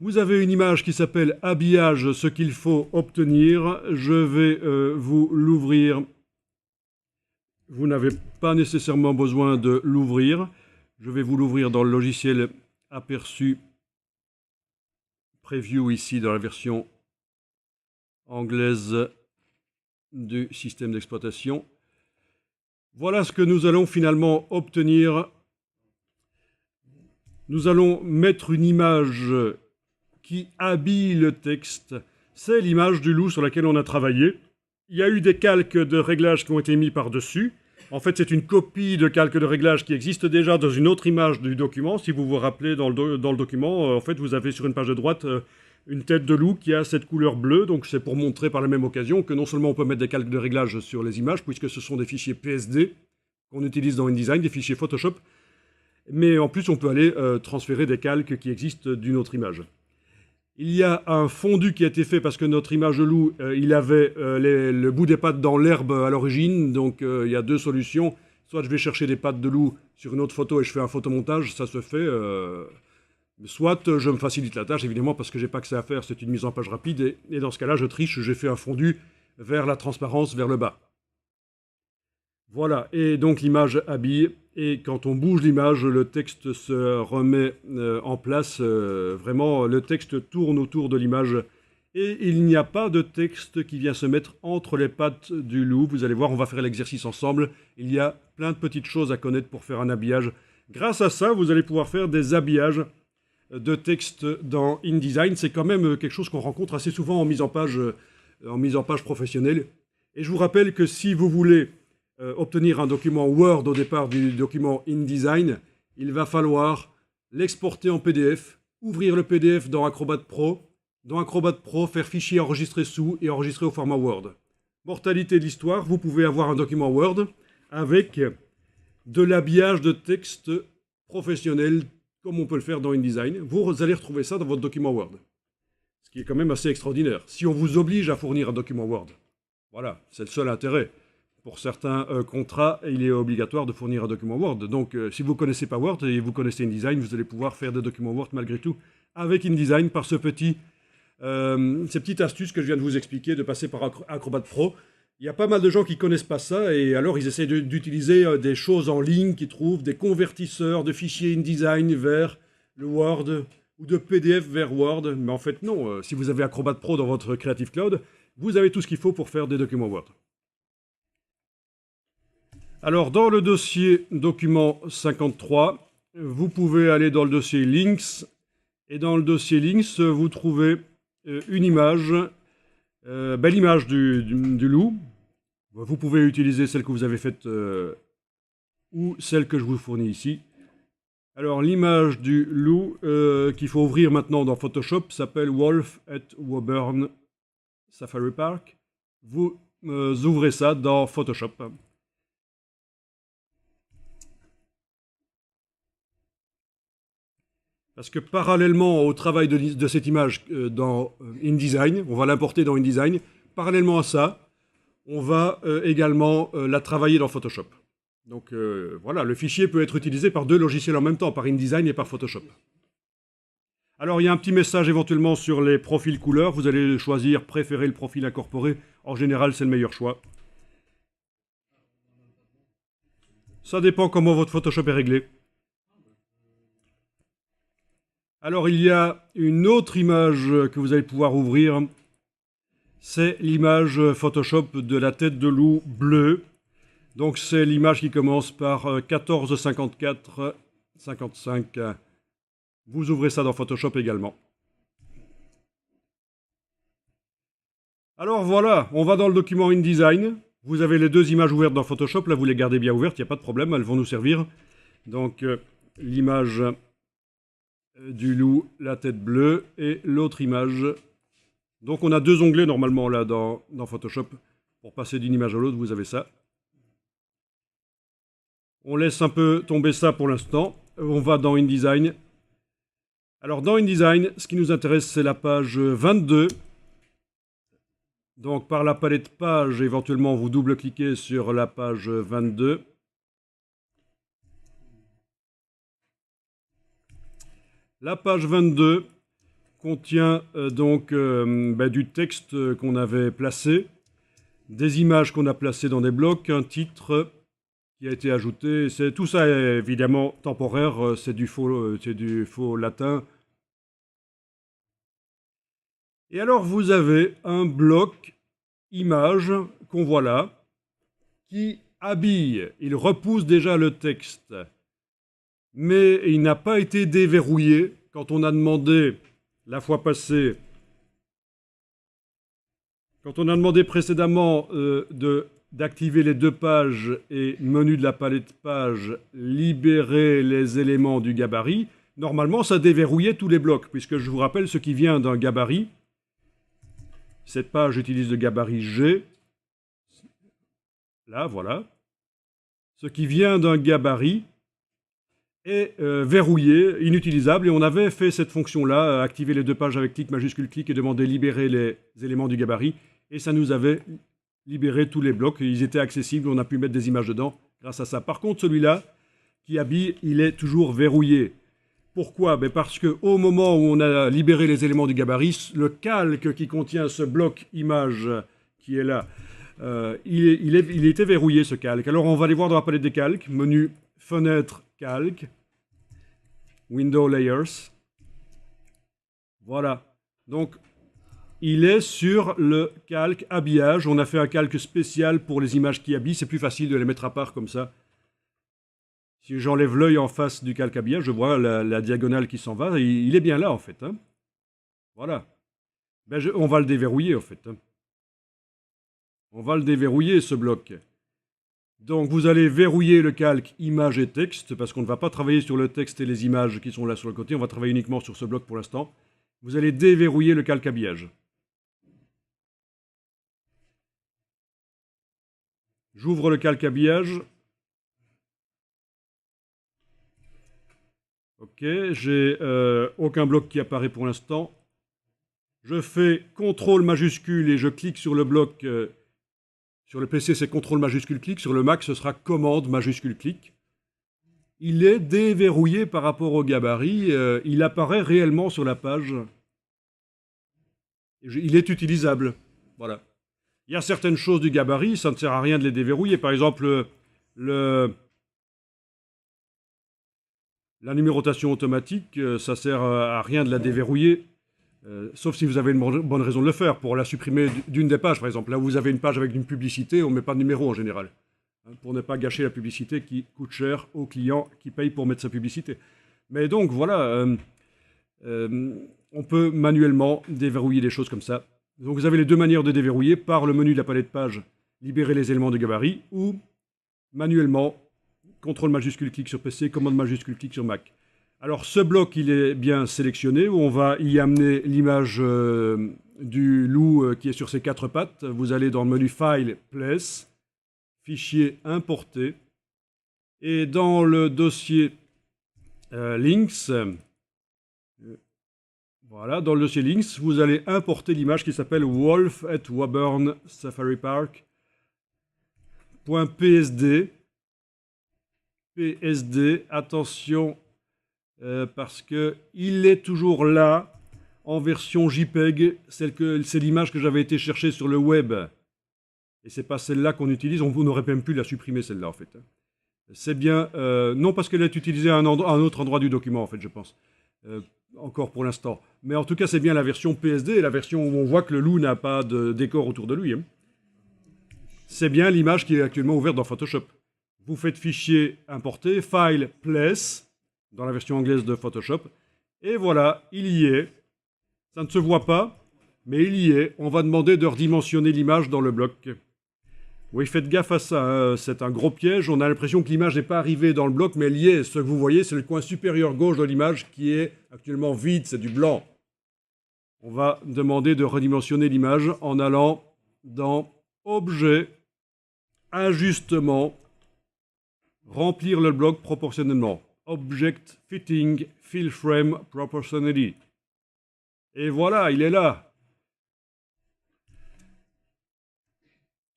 Vous avez une image qui s'appelle « Habillage, ce qu'il faut obtenir ». Je vais vous l'ouvrir. Vous n'avez pas nécessairement besoin de l'ouvrir. Je vais vous l'ouvrir dans le logiciel Aperçu Preview ici dans la version anglaise du système d'exploitation. Voilà ce que nous allons finalement obtenir. Nous allons mettre une image qui habille le texte. C'est l'image du loup sur laquelle on a travaillé. Il y a eu des calques de réglage qui ont été mis par-dessus. En fait, c'est une copie de calque de réglage qui existe déjà dans une autre image du document. Si vous vous rappelez, dans le document, en fait, vous avez sur une page de droite une tête de loup qui a cette couleur bleue. Donc, c'est pour montrer par la même occasion que non seulement on peut mettre des calques de réglage sur les images, puisque ce sont des fichiers PSD qu'on utilise dans InDesign, des fichiers Photoshop, mais en plus, on peut aller transférer des calques qui existent d'une autre image. Il y a un fondu qui a été fait parce que notre image de loup, il avait le bout des pattes dans l'herbe à l'origine. Donc il y a deux solutions. Soit je vais chercher des pattes de loup sur une autre photo et je fais un photomontage, ça se fait. Soit je me facilite la tâche, évidemment, parce que j'ai pas que ça à faire, c'est une mise en page rapide. Et dans ce cas-là, je triche, j'ai fait un fondu vers la transparence, vers le bas. Voilà, et donc l'image habille. Et quand on bouge l'image, le texte se remet en place. Vraiment, le texte tourne autour de l'image. Et il n'y a pas de texte qui vient se mettre entre les pattes du loup. Vous allez voir, on va faire l'exercice ensemble. Il y a plein de petites choses à connaître pour faire un habillage. Grâce à ça, vous allez pouvoir faire des habillages de texte dans InDesign. C'est quand même quelque chose qu'on rencontre assez souvent en mise en page professionnelle. Et je vous rappelle que si vous voulez obtenir un document Word au départ du document InDesign, il va falloir l'exporter en PDF, ouvrir le PDF dans Acrobat Pro, dans Acrobat Pro, faire fichier enregistrer sous et enregistrer au format Word. Mortalité de l'histoire, vous pouvez avoir un document Word avec de l'habillage de texte professionnel comme on peut le faire dans InDesign. Vous allez retrouver ça dans votre document Word. Ce qui est quand même assez extraordinaire. Si on vous oblige à fournir un document Word, voilà, c'est le seul intérêt. Pour certains contrats, il est obligatoire de fournir un document Word. Donc, si vous ne connaissez pas Word et vous connaissez InDesign, vous allez pouvoir faire des documents Word malgré tout avec InDesign par ces petites astuces que je viens de vous expliquer, de passer par Acrobat Pro. Il y a pas mal de gens qui ne connaissent pas ça et alors ils essaient d'utiliser des choses en ligne qu'ils trouvent, des convertisseurs de fichiers InDesign vers le Word ou de PDF vers Word. Mais en fait, non. Si vous avez Acrobat Pro dans votre Creative Cloud, vous avez tout ce qu'il faut pour faire des documents Word. Alors, dans le dossier document 53, vous pouvez aller dans le dossier Links. Et dans le dossier Links, vous trouvez une image, belle image du loup. Vous pouvez utiliser celle que vous avez faite ou celle que je vous fournis ici. Alors, l'image du loup qu'il faut ouvrir maintenant dans Photoshop s'appelle Wolf at Woburn Safari Park. Vous ouvrez ça dans Photoshop. Parce que parallèlement au travail de cette image dans InDesign, on va l'importer dans InDesign, parallèlement à ça, on va également la travailler dans Photoshop. Donc voilà, le fichier peut être utilisé par deux logiciels en même temps, par InDesign et par Photoshop. Alors il y a un petit message éventuellement sur les profils couleurs, vous allez choisir, préférer le profil incorporé, en général c'est le meilleur choix. Ça dépend comment votre Photoshop est réglé. Alors, il y a une autre image que vous allez pouvoir ouvrir. C'est l'image Photoshop de la tête de loup bleue. Donc, c'est l'image qui commence par 1454 55. Vous ouvrez ça dans Photoshop également. Alors voilà, on va dans le document InDesign. Vous avez les deux images ouvertes dans Photoshop. Là, vous les gardez bien ouvertes, il n'y a pas de problème, elles vont nous servir. Donc, l'image du loup, la tête bleue, et l'autre image. Donc on a deux onglets normalement là dans Photoshop. Pour passer d'une image à l'autre, vous avez ça. On laisse un peu tomber ça pour l'instant. On va dans InDesign. Alors dans InDesign, ce qui nous intéresse, c'est la page 22. Donc par la palette page, éventuellement, vous double-cliquez sur la page 22. La page 22 contient du texte qu'on avait placé, des images qu'on a placées dans des blocs, un titre qui a été ajouté. Tout ça est évidemment temporaire, c'est du faux latin. Et alors vous avez un bloc image qu'on voit là, qui habille, il repousse déjà le texte, mais il n'a pas été déverrouillé. Quand on a demandé la fois passée, quand on a demandé précédemment d'activer les 2 pages et menu de la palette page, libérer les éléments du gabarit, normalement ça déverrouillait tous les blocs, puisque je vous rappelle ce qui vient d'un gabarit. Cette page utilise le gabarit G. Là, voilà. Ce qui vient d'un gabarit est verrouillé, inutilisable, et on avait fait cette fonction-là, activer les 2 pages avec clic, majuscule, clic, et demander libérer les éléments du gabarit, et ça nous avait libéré tous les blocs, ils étaient accessibles, on a pu mettre des images dedans grâce à ça. Par contre, celui-là, qui habille, il est toujours verrouillé. Pourquoi? Parce qu'au moment où on a libéré les éléments du gabarit, le calque qui contient ce bloc image qui est là, il était verrouillé, ce calque. Alors on va aller voir dans la palette des calques, menu fenêtre calque, window layers. Voilà. Donc il est sur le calque habillage. On a fait un calque spécial pour les images qui habillent. C'est plus facile de les mettre à part comme ça. Si j'enlève l'œil en face du calque habillage, je vois la diagonale qui s'en va. Il est bien là, en fait. Hein. Voilà. On va le déverrouiller, en fait. Hein. On va le déverrouiller, ce bloc. Donc, vous allez verrouiller le calque image et texte, parce qu'on ne va pas travailler sur le texte et les images qui sont là sur le côté. On va travailler uniquement sur ce bloc pour l'instant. Vous allez déverrouiller le calque habillage. J'ouvre le calque habillage. Ok, j'ai aucun bloc qui apparaît pour l'instant. Je fais CTRL majuscule et je clique sur le bloc. Sur le PC, c'est CTRL majuscule clic. Sur le Mac, ce sera commande majuscule clic. Il est déverrouillé par rapport au gabarit. Il apparaît réellement sur la page. Il est utilisable. Voilà. Il y a certaines choses du gabarit, ça ne sert à rien de les déverrouiller. Par exemple, la numérotation automatique, ça sert à rien de la déverrouiller, sauf si vous avez une bonne raison de le faire, pour la supprimer d'une des pages, par exemple. Là où vous avez une page avec une publicité, on ne met pas de numéro en général, pour ne pas gâcher la publicité qui coûte cher au client qui paye pour mettre sa publicité. Mais donc, voilà, on peut manuellement déverrouiller des choses comme ça. Donc vous avez les 2 manières de déverrouiller, par le menu de la palette page, libérer les éléments de gabarit, ou manuellement, CTRL majuscule clic sur PC, commande majuscule clic sur Mac. Alors ce bloc, il est bien sélectionné, on va y amener l'image du loup qui est sur ses 4 pattes. Vous allez dans le menu File, Place, Fichier, Importer, et dans le dossier Links, voilà, dans le dossier Links, vous allez importer l'image qui s'appelle Wolf at Woburn Safari Park. .psd. PSD, attention, parce qu'il est toujours là, en version JPEG. C'est l'image que j'avais été chercher sur le web. Et c'est pas celle-là qu'on utilise. On n'aurait même pu la supprimer, celle-là, en fait. C'est bien... non, parce qu'elle est utilisée à un autre endroit du document, en fait, je pense. Encore pour l'instant. Mais en tout cas, c'est bien la version PSD, la version où on voit que le loup n'a pas de décor autour de lui. Hein. C'est bien l'image qui est actuellement ouverte dans Photoshop. Vous faites fichier importer, file, place, dans la version anglaise de Photoshop. Et voilà, il y est. Ça ne se voit pas, mais il y est. On va demander de redimensionner l'image dans le bloc. Oui, faites gaffe à ça, hein. C'est un gros piège. On a l'impression que l'image n'est pas arrivée dans le bloc, mais elle y est. Ce que vous voyez, c'est le coin supérieur gauche de l'image qui est actuellement vide, c'est du blanc. On va demander de redimensionner l'image en allant dans Objet, Ajustement, remplir le bloc proportionnellement. Object Fitting Fill Frame Proportionally. Et voilà, il est là.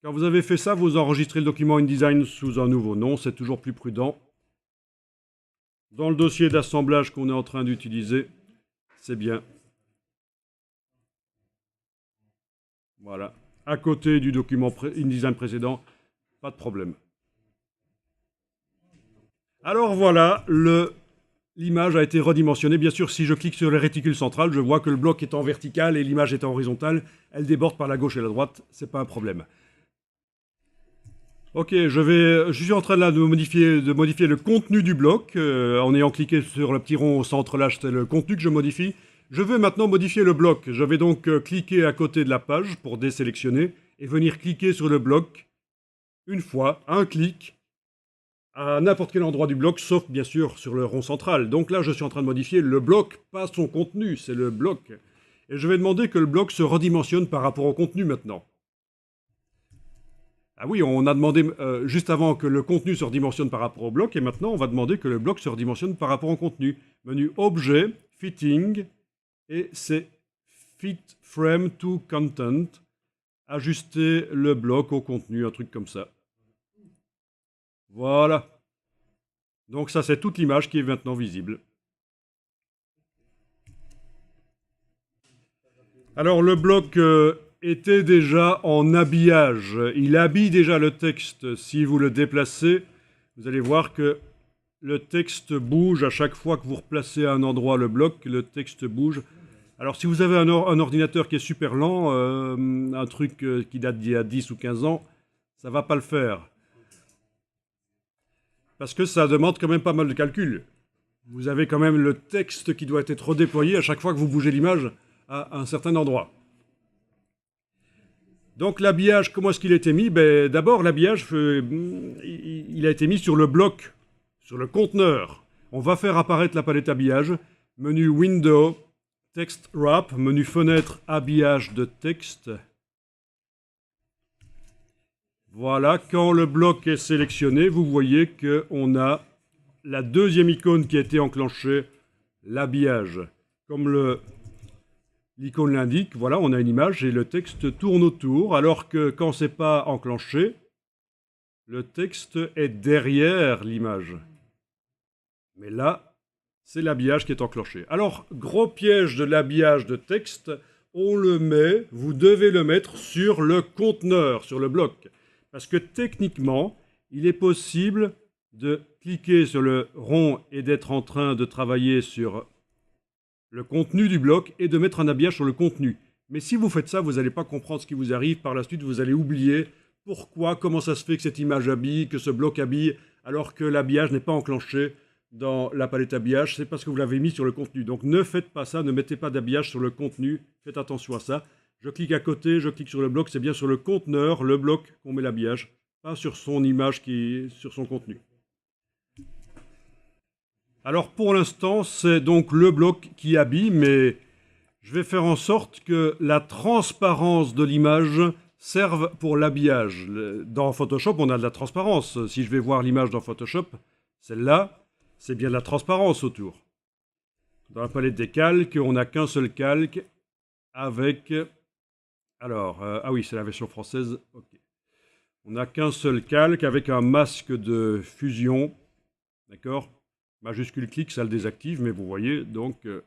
Quand vous avez fait ça, vous enregistrez le document InDesign sous un nouveau nom. C'est toujours plus prudent. Dans le dossier d'assemblage qu'on est en train d'utiliser, c'est bien. Voilà. À côté du document InDesign précédent, pas de problème. Alors voilà, l'image a été redimensionnée. Bien sûr, si je clique sur le réticule central, je vois que le bloc est en vertical et l'image est en horizontale. Elle déborde par la gauche et la droite, c'est pas un problème. Ok, je suis en train là de modifier le contenu du bloc. En ayant cliqué sur le petit rond au centre là, c'est le contenu que je modifie. Je veux maintenant modifier le bloc. Je vais donc cliquer à côté de la page pour désélectionner et venir cliquer sur le bloc une fois, un clic, à n'importe quel endroit du bloc, sauf bien sûr sur le rond central. Donc là, je suis en train de modifier le bloc, pas son contenu, c'est le bloc. Et je vais demander que le bloc se redimensionne par rapport au contenu maintenant. Ah oui, on a demandé juste avant que le contenu se redimensionne par rapport au bloc, et maintenant on va demander que le bloc se redimensionne par rapport au contenu. Menu Objet, Fitting, et c'est Fit Frame to Content. Ajuster le bloc au contenu, un truc comme ça. Voilà. Donc ça, c'est toute l'image qui est maintenant visible. Alors le bloc était déjà en habillage. Il habille déjà le texte. Si vous le déplacez, vous allez voir que le texte bouge à chaque fois que vous replacez à un endroit le bloc, le texte bouge. Alors si vous avez un ordinateur qui est super lent, un truc qui date d'il y a 10 ou 15 ans, ça va pas le faire. Parce que ça demande quand même pas mal de calculs. Vous avez quand même le texte qui doit être redéployé à chaque fois que vous bougez l'image à un certain endroit. Donc l'habillage, comment est-ce qu'il a été mis? D'abord, l'habillage, il a été mis sur le bloc, sur le conteneur. On va faire apparaître la palette habillage. Menu Window, Text Wrap, menu Fenêtre, habillage de texte. Voilà, quand le bloc est sélectionné, vous voyez qu'on a la deuxième icône qui a été enclenchée, l'habillage. Comme l'icône l'indique, voilà, on a une image et le texte tourne autour, alors que quand c'est pas enclenché, le texte est derrière l'image. Mais là, c'est l'habillage qui est enclenché. Alors, gros piège de l'habillage de texte, on le met, vous devez le mettre sur le conteneur, sur le bloc. Parce que techniquement, il est possible de cliquer sur le rond et d'être en train de travailler sur le contenu du bloc et de mettre un habillage sur le contenu. Mais si vous faites ça, vous n'allez pas comprendre ce qui vous arrive. Par la suite, vous allez oublier pourquoi, comment ça se fait que cette image habille, que ce bloc habille, alors que l'habillage n'est pas enclenché dans la palette habillage. C'est parce que vous l'avez mis sur le contenu. Donc ne faites pas ça, ne mettez pas d'habillage sur le contenu. Faites attention à ça. Je clique à côté, je clique sur le bloc, c'est bien sur le conteneur, le bloc, qu'on met l'habillage, pas sur son image sur son contenu. Alors pour l'instant, c'est donc le bloc qui habille, mais je vais faire en sorte que la transparence de l'image serve pour l'habillage. Dans Photoshop, on a de la transparence. Si je vais voir l'image dans Photoshop, celle-là, c'est bien de la transparence autour. Dans la palette des calques, on n'a qu'un seul calque avec... Alors, ah oui, c'est la version française. Okay. On n'a qu'un seul calque avec un masque de fusion. D'accord? Majuscule clic, ça le désactive, mais vous voyez, donc, il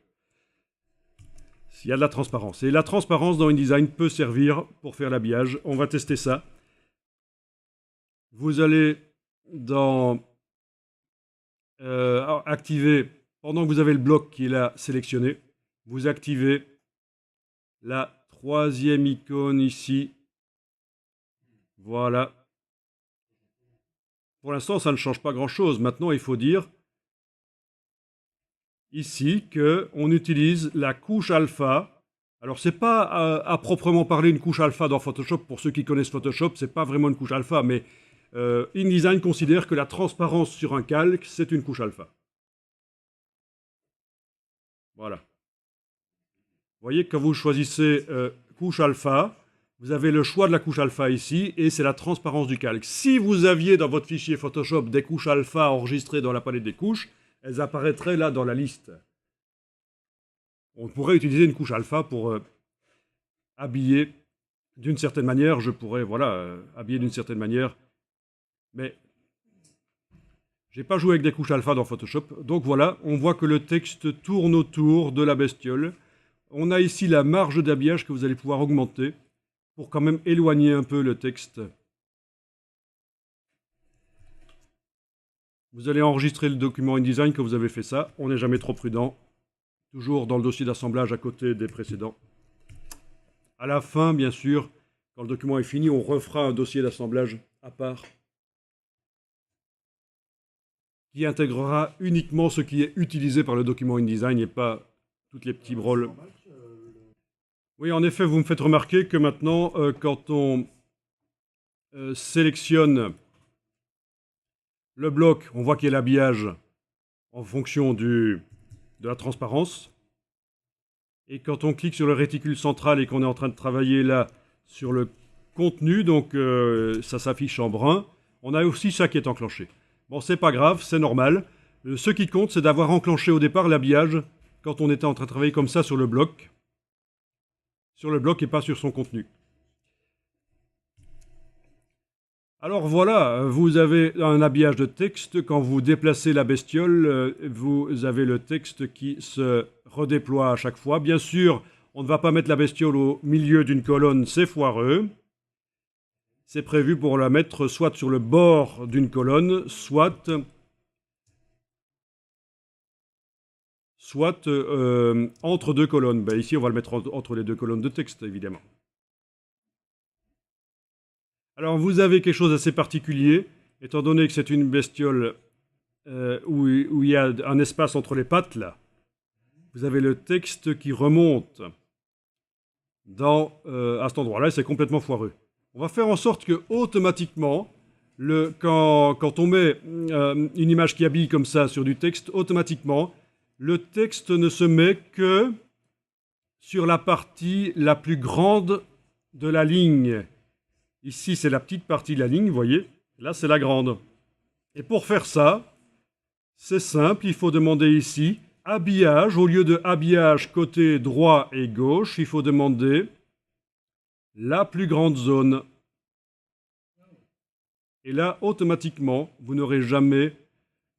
y a de la transparence. Et la transparence dans InDesign peut servir pour faire l'habillage. On va tester ça. Vous allez dans activer, pendant que vous avez le bloc qui est là sélectionné, vous activez la troisième icône ici. Voilà. Pour l'instant, ça ne change pas grand-chose. Maintenant, il faut dire ici qu'on utilise la couche alpha. Alors, ce n'est pas à proprement parler une couche alpha dans Photoshop. Pour ceux qui connaissent Photoshop, ce n'est pas vraiment une couche alpha, mais InDesign considère que la transparence sur un calque, c'est une couche alpha. Voilà. Vous voyez que quand vous choisissez couche alpha, vous avez le choix de la couche alpha ici, et c'est la transparence du calque. Si vous aviez dans votre fichier Photoshop des couches alpha enregistrées dans la palette des couches, elles apparaîtraient là dans la liste. On pourrait utiliser une couche alpha pour habiller d'une certaine manière. Je pourrais, voilà, habiller d'une certaine manière. Mais j'ai pas joué avec des couches alpha dans Photoshop. Donc voilà, on voit que le texte tourne autour de la bestiole. On a ici la marge d'habillage que vous allez pouvoir augmenter pour quand même éloigner un peu le texte. Vous allez enregistrer le document InDesign que vous avez fait ça. On n'est jamais trop prudent. Toujours dans le dossier d'assemblage à côté des précédents. À la fin, bien sûr, quand le document est fini, on refera un dossier d'assemblage à part qui intégrera uniquement ce qui est utilisé par le document InDesign et pas toutes les petits broles. Oui, en effet, vous me faites remarquer que maintenant, quand on sélectionne le bloc, on voit qu'il y a l'habillage en fonction de la transparence. Et quand on clique sur le réticule central et qu'on est en train de travailler là sur le contenu, donc ça s'affiche en brun, on a aussi ça qui est enclenché. Bon, c'est pas grave, c'est normal. Ce qui compte, c'est d'avoir enclenché au départ l'habillage quand on était en train de travailler comme ça sur le bloc et pas sur son contenu. Alors voilà, vous avez un habillage de texte. Quand vous déplacez la bestiole, vous avez le texte qui se redéploie à chaque fois. Bien sûr, on ne va pas mettre la bestiole au milieu d'une colonne, c'est foireux. C'est prévu pour la mettre soit sur le bord d'une colonne, soit entre deux colonnes. Ben, ici, on va le mettre entre les deux colonnes de texte, évidemment. Alors, vous avez quelque chose d'assez particulier, étant donné que c'est une bestiole où il y a un espace entre les pattes, là. Vous avez le texte qui remonte à cet endroit-là, et c'est complètement foireux. On va faire en sorte que, automatiquement, quand on met une image qui habille comme ça sur du texte, automatiquement, le texte ne se met que sur la partie la plus grande de la ligne. Ici, c'est la petite partie de la ligne, vous voyez. Là, c'est la grande. Et pour faire ça, c'est simple, il faut demander ici habillage. Au lieu de habillage côté droit et gauche, il faut demander la plus grande zone. Et là, automatiquement, vous n'aurez jamais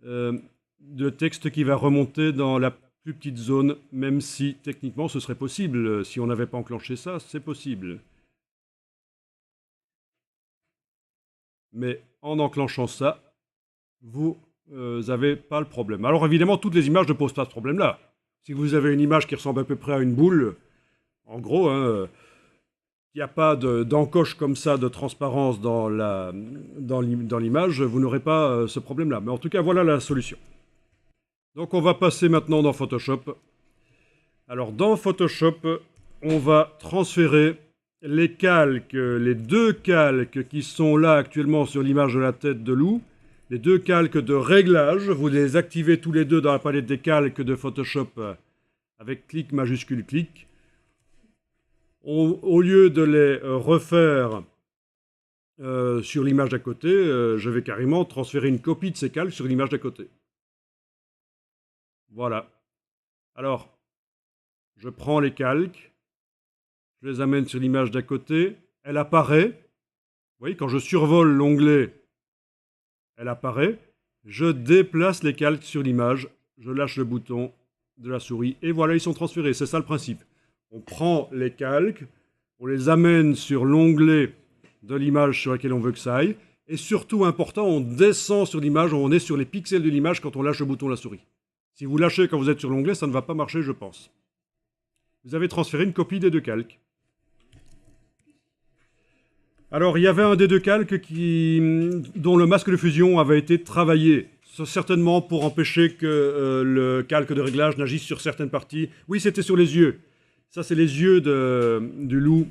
de texte qui va remonter dans la plus petite zone, même si techniquement ce serait possible. Si on n'avait pas enclenché ça, c'est possible. Mais en enclenchant ça, vous n'avez pas le problème. Alors évidemment, toutes les images ne posent pas ce problème-là. Si vous avez une image qui ressemble à peu près à une boule, en gros, il n'y a pas d'encoche comme ça de transparence dans l'image, vous n'aurez pas ce problème-là. Mais en tout cas, voilà la solution. Donc on va passer maintenant dans Photoshop. Alors dans Photoshop, on va transférer les calques, les deux calques qui sont là actuellement sur l'image de la tête de loup, les deux calques de réglage, vous les activez tous les deux dans la palette des calques de Photoshop avec clic majuscule clic. Au lieu de les refaire sur l'image d'à côté, je vais carrément transférer une copie de ces calques sur l'image d'à côté. Voilà. Alors, je prends les calques. Je les amène sur l'image d'à côté. Elle apparaît. Vous voyez, quand je survole l'onglet, elle apparaît. Je déplace les calques sur l'image. Je lâche le bouton de la souris. Et voilà, ils sont transférés. C'est ça le principe. On prend les calques, on les amène sur l'onglet de l'image sur laquelle on veut que ça aille. Et surtout, important, on descend sur l'image, on est sur les pixels de l'image quand on lâche le bouton de la souris. Si vous lâchez quand vous êtes sur l'onglet, ça ne va pas marcher, je pense. Vous avez transféré une copie des deux calques. Alors, il y avait un des deux calques dont le masque de fusion avait été travaillé, certainement pour empêcher que le calque de réglage n'agisse sur certaines parties. Oui, c'était sur les yeux. Ça, c'est les yeux du loup,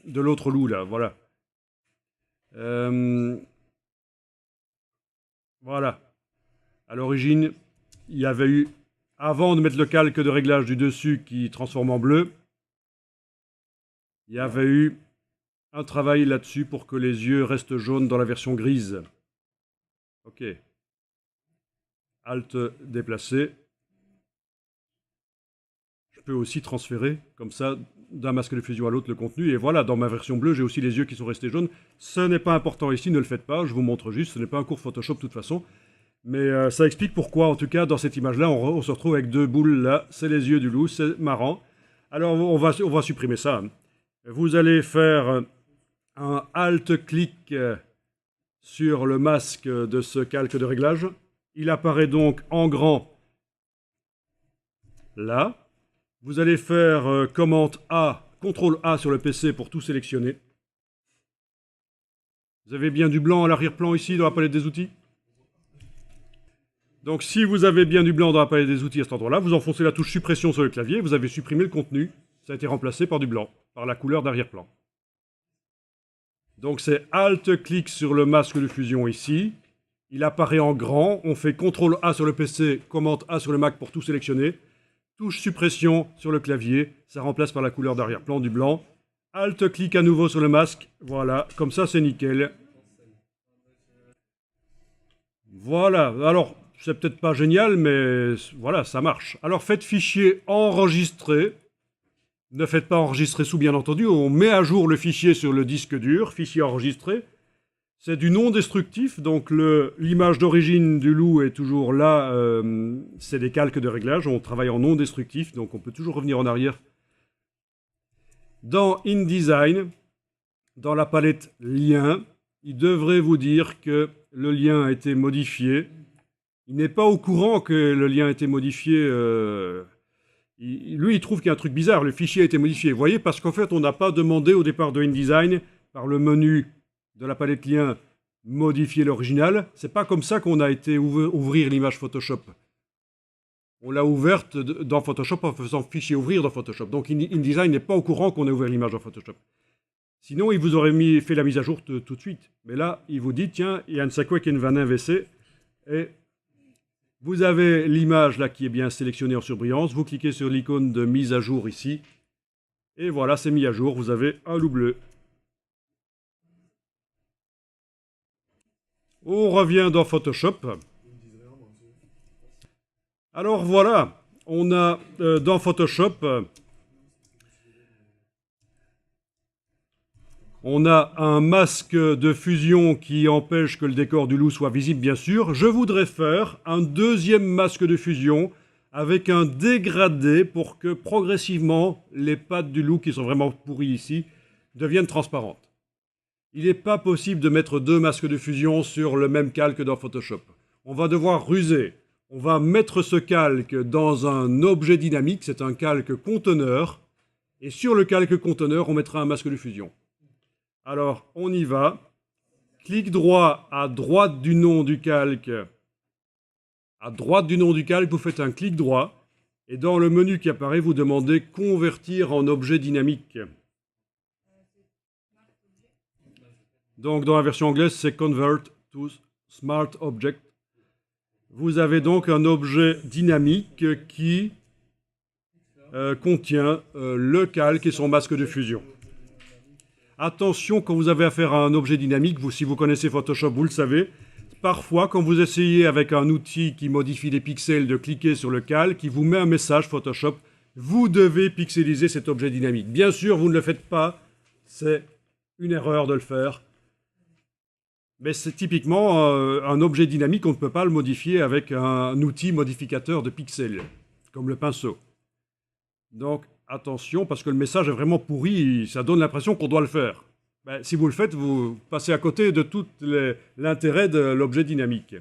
de l'autre loup, là, voilà. Voilà. À l'origine, il y avait eu, avant de mettre le calque de réglage du dessus qui transforme en bleu, il y avait eu un travail là-dessus pour que les yeux restent jaunes dans la version grise. Ok. Alt déplacer. Je peux aussi transférer, comme ça, d'un masque de fusion à l'autre le contenu. Et voilà, dans ma version bleue, j'ai aussi les yeux qui sont restés jaunes. Ce n'est pas important ici, ne le faites pas. Je vous montre juste, ce n'est pas un cours Photoshop de toute façon. Mais ça explique pourquoi, en tout cas, dans cette image-là, on se retrouve avec deux boules là. C'est les yeux du loup, c'est marrant. Alors, on va supprimer ça. Vous allez faire un Alt-clic sur le masque de ce calque de réglage. Il apparaît donc en grand là. Vous allez faire commande A, CTRL A sur le PC pour tout sélectionner. Vous avez bien du blanc à l'arrière-plan ici dans la palette des outils? Donc si vous avez bien du blanc dans la palette des outils à cet endroit-là, vous enfoncez la touche suppression sur le clavier, vous avez supprimé le contenu, ça a été remplacé par du blanc, par la couleur d'arrière-plan. Donc c'est Alt-clic sur le masque de fusion ici, il apparaît en grand, on fait CTRL A sur le PC, commande A sur le Mac pour tout sélectionner, touche suppression sur le clavier, ça remplace par la couleur d'arrière-plan du blanc, Alt-clic à nouveau sur le masque, voilà, comme ça c'est nickel. Voilà, alors c'est peut-être pas génial, mais voilà, ça marche. Alors faites fichier enregistré. Ne faites pas enregistrer sous, bien entendu. On met à jour le fichier sur le disque dur, fichier enregistré. C'est du non destructif, donc l'image d'origine du loup est toujours là. C'est des calques de réglage. On travaille en non destructif, donc on peut toujours revenir en arrière. Dans InDesign, dans la palette lien, il devrait vous dire que le lien a été modifié. Il n'est pas au courant que le lien a été modifié. Lui, il trouve qu'il y a un truc bizarre. Le fichier a été modifié. Vous voyez, parce qu'en fait, on n'a pas demandé au départ de InDesign, par le menu de la palette lien, modifier l'original. C'est pas comme ça qu'on a été ouvrir l'image Photoshop. On l'a ouverte dans Photoshop en faisant fichier ouvrir dans Photoshop. Donc InDesign n'est pas au courant qu'on a ouvert l'image dans Photoshop. Sinon, il vous aurait fait la mise à jour tout de suite. Mais là, il vous dit, tiens, il y a une sakwe qui va VC. Et vous avez l'image là qui est bien sélectionnée en surbrillance. Vous cliquez sur l'icône de mise à jour ici. Et voilà, c'est mis à jour. Vous avez un loup bleu. On revient dans Photoshop. Alors voilà, on a dans Photoshop, on a un masque de fusion qui empêche que le décor du loup soit visible, bien sûr. Je voudrais faire un deuxième masque de fusion avec un dégradé pour que progressivement les pattes du loup, qui sont vraiment pourries ici, deviennent transparentes. Il n'est pas possible de mettre deux masques de fusion sur le même calque dans Photoshop. On va devoir ruser. On va mettre ce calque dans un objet dynamique, c'est un calque conteneur. Et sur le calque conteneur, on mettra un masque de fusion. Alors, on y va. Clic droit à droite du nom du calque. À droite du nom du calque, vous faites un clic droit. Et dans le menu qui apparaît, vous demandez « Convertir en objet dynamique ». Donc, dans la version anglaise, c'est « Convert to Smart Object ». Vous avez donc un objet dynamique qui contient le calque et son masque de fusion. Attention, quand vous avez affaire à un objet dynamique, si vous connaissez Photoshop, vous le savez, parfois, quand vous essayez avec un outil qui modifie les pixels de cliquer sur le calque, il vous met un message Photoshop, vous devez pixeliser cet objet dynamique. Bien sûr, vous ne le faites pas, c'est une erreur de le faire. Mais c'est typiquement un objet dynamique, on ne peut pas le modifier avec un outil modificateur de pixels, comme le pinceau. Donc, attention, parce que le message est vraiment pourri, ça donne l'impression qu'on doit le faire. Ben, si vous le faites, vous passez à côté de tout l'intérêt de l'objet dynamique.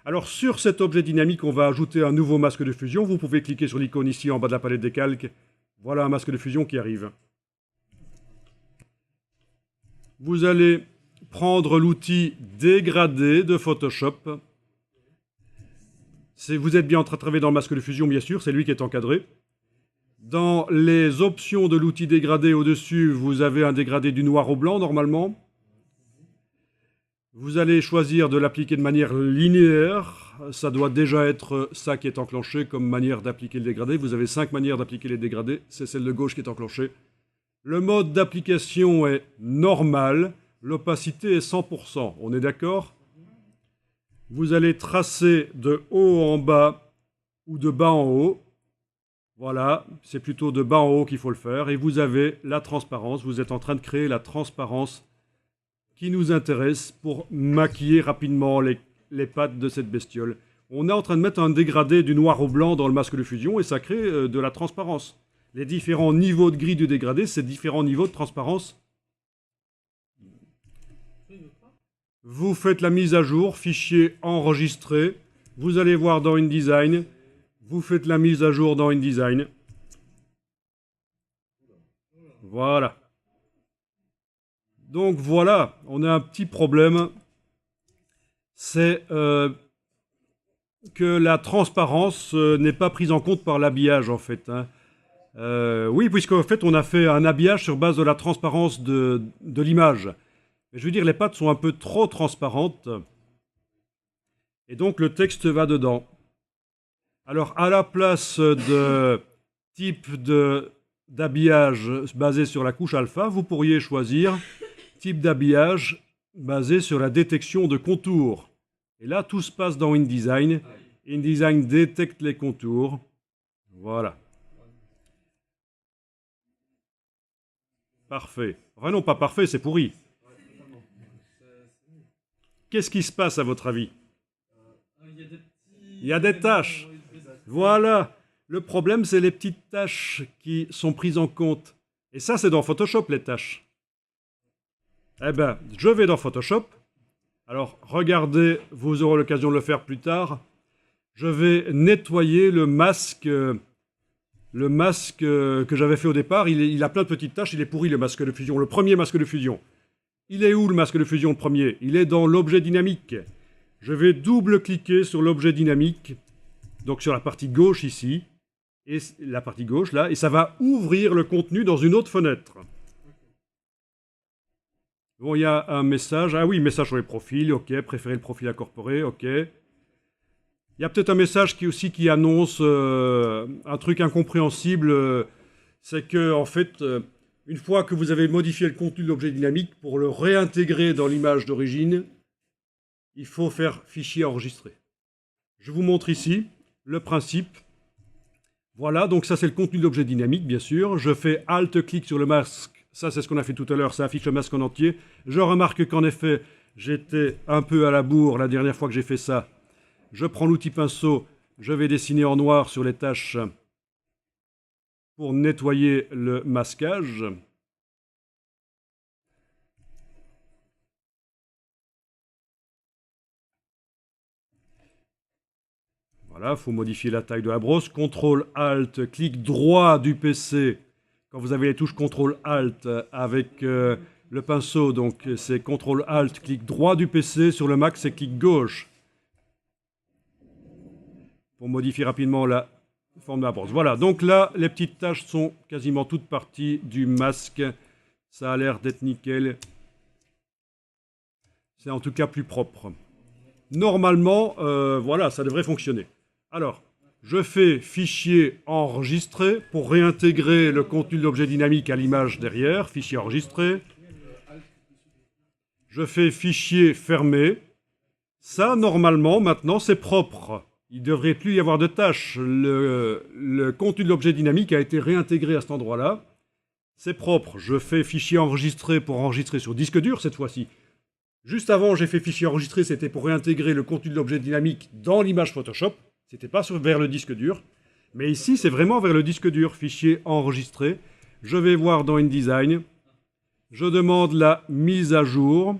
Alors, sur cet objet dynamique, on va ajouter un nouveau masque de fusion. Vous pouvez cliquer sur l'icône ici en bas de la palette des calques. Voilà un masque de fusion qui arrive. Vous allez prendre l'outil dégradé de Photoshop. Vous êtes bien en train de travailler dans le masque de fusion, bien sûr, c'est lui qui est encadré. Dans les options de l'outil dégradé au-dessus, vous avez un dégradé du noir au blanc, normalement. Vous allez choisir de l'appliquer de manière linéaire. Ça doit déjà être ça qui est enclenché comme manière d'appliquer le dégradé. Vous avez 5 manières d'appliquer les dégradés. C'est celle de gauche qui est enclenchée. Le mode d'application est normal. L'opacité est 100%. On est d'accord? Vous allez tracer de haut en bas ou de bas en haut. Voilà, c'est plutôt de bas en haut qu'il faut le faire. Et vous avez la transparence. Vous êtes en train de créer la transparence qui nous intéresse pour maquiller rapidement les pattes de cette bestiole. On est en train de mettre un dégradé du noir au blanc dans le masque de fusion et ça crée de la transparence. Les différents niveaux de gris du dégradé, c'est différents niveaux de transparence vous faites la mise à jour, fichier enregistré, vous allez voir dans InDesign, vous faites la mise à jour dans InDesign. Voilà. Donc voilà, on a un petit problème, c'est que la transparence n'est pas prise en compte par l'habillage en fait. Hein. Oui, puisqu'en fait on a fait un habillage sur base de la transparence de l'image. Mais je veux dire, les pattes sont un peu trop transparentes. Et donc le texte va dedans. Alors à la place de type d'habillage basé sur la couche alpha, vous pourriez choisir type d'habillage basé sur la détection de contours. Et là, tout se passe dans InDesign. InDesign détecte les contours. Voilà. Parfait. Enfin non, pas parfait, c'est pourri. Qu'est-ce qui se passe à votre avis? Il y a des tâches. Voilà. Le problème, c'est les petites tâches qui sont prises en compte. Et ça, c'est dans Photoshop, les tâches. Eh bien, je vais dans Photoshop. Alors, regardez, vous aurez l'occasion de le faire plus tard. Je vais nettoyer le masque que j'avais fait au départ. Il a plein de petites tâches. Il est pourri, le masque de fusion. Le premier masque de fusion. Il est où, le masque de fusion, le premier? Il est dans l'objet dynamique. Je vais double-cliquer sur l'objet dynamique. Donc, sur la partie gauche, ici. Et la partie gauche, là. Et ça va ouvrir le contenu dans une autre fenêtre. Bon, il y a un message. Ah oui, message sur les profils, ok. Préférer le profil incorporé, ok. Il y a peut-être un message qui annonce un truc incompréhensible. C'est que, en fait, une fois que vous avez modifié le contenu de l'objet dynamique, pour le réintégrer dans l'image d'origine, il faut faire fichier enregistré. Je vous montre ici le principe. Voilà, donc ça c'est le contenu de l'objet dynamique, bien sûr. Je fais Alt-clic sur le masque. Ça, c'est ce qu'on a fait tout à l'heure, ça affiche le masque en entier. Je remarque qu'en effet, j'étais un peu à la bourre la dernière fois que j'ai fait ça. Je prends l'outil pinceau, je vais dessiner en noir sur les tâches pour nettoyer le masquage. Voilà, il faut modifier la taille de la brosse. CTRL-ALT, clic droit du PC. Quand vous avez les touches CTRL-ALT avec le pinceau, donc c'est CTRL-ALT, clic droit du PC. Sur le Mac, c'est clic gauche. Pour modifier rapidement la forme de la brosse. Voilà, donc là, les petites taches sont quasiment toutes parties du masque. Ça a l'air d'être nickel. C'est en tout cas plus propre. Normalement, voilà, ça devrait fonctionner. Alors, je fais fichier enregistré pour réintégrer le contenu de l'objet dynamique à l'image derrière. Fichier enregistré. Je fais fichier fermé. Ça, normalement, maintenant, c'est propre. Il ne devrait plus y avoir de tâches. Le contenu de l'objet dynamique a été réintégré à cet endroit-là. C'est propre. Je fais fichier enregistré pour enregistrer sur disque dur cette fois-ci. Juste avant, j'ai fait fichier enregistré, c'était pour réintégrer le contenu de l'objet dynamique dans l'image Photoshop. C'était pas vers le disque dur. Mais ici, c'est vraiment vers le disque dur. Fichier enregistré. Je vais voir dans InDesign. Je demande la mise à jour.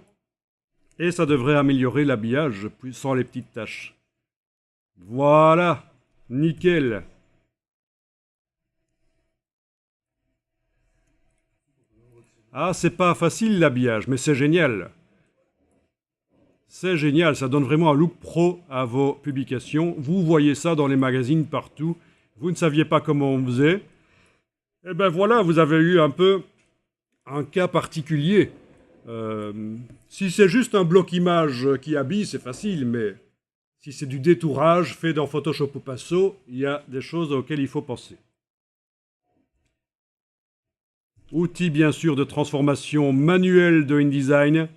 Et ça devrait améliorer l'habillage sans les petites taches. Voilà. Nickel. Ah, c'est pas facile l'habillage, mais c'est génial. C'est génial, ça donne vraiment un look pro à vos publications. Vous voyez ça dans les magazines partout. Vous ne saviez pas comment on faisait. Eh bien voilà, vous avez eu un peu un cas particulier. Si c'est juste un bloc image qui habille, c'est facile, mais si c'est du détourage fait dans Photoshop ou pinceau, il y a des choses auxquelles il faut penser. Outil bien sûr de transformation manuelle de InDesign.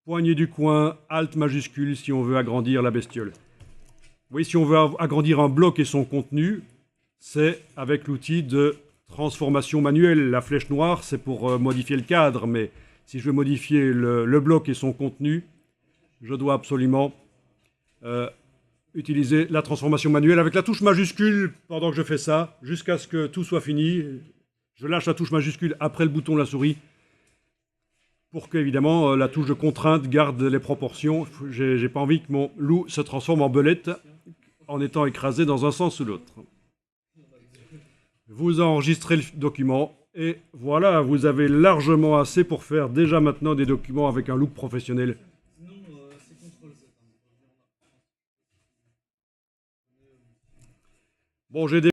Poignée du coin, Alt majuscule si on veut agrandir la bestiole. Oui, si on veut agrandir un bloc et son contenu, c'est avec l'outil de transformation manuelle. La flèche noire, c'est pour modifier le cadre, mais si je veux modifier le bloc et son contenu, je dois absolument utiliser la transformation manuelle avec la touche majuscule pendant que je fais ça, jusqu'à ce que tout soit fini. Je lâche la touche majuscule après le bouton de la souris. pour qu'évidemment la touche de contrainte garde les proportions. J'ai pas envie que mon loup se transforme en belette en étant écrasé dans un sens ou l'autre. Vous enregistrez le document et voilà, vous avez largement assez pour faire déjà maintenant des documents avec un look professionnel. Bon, j'ai des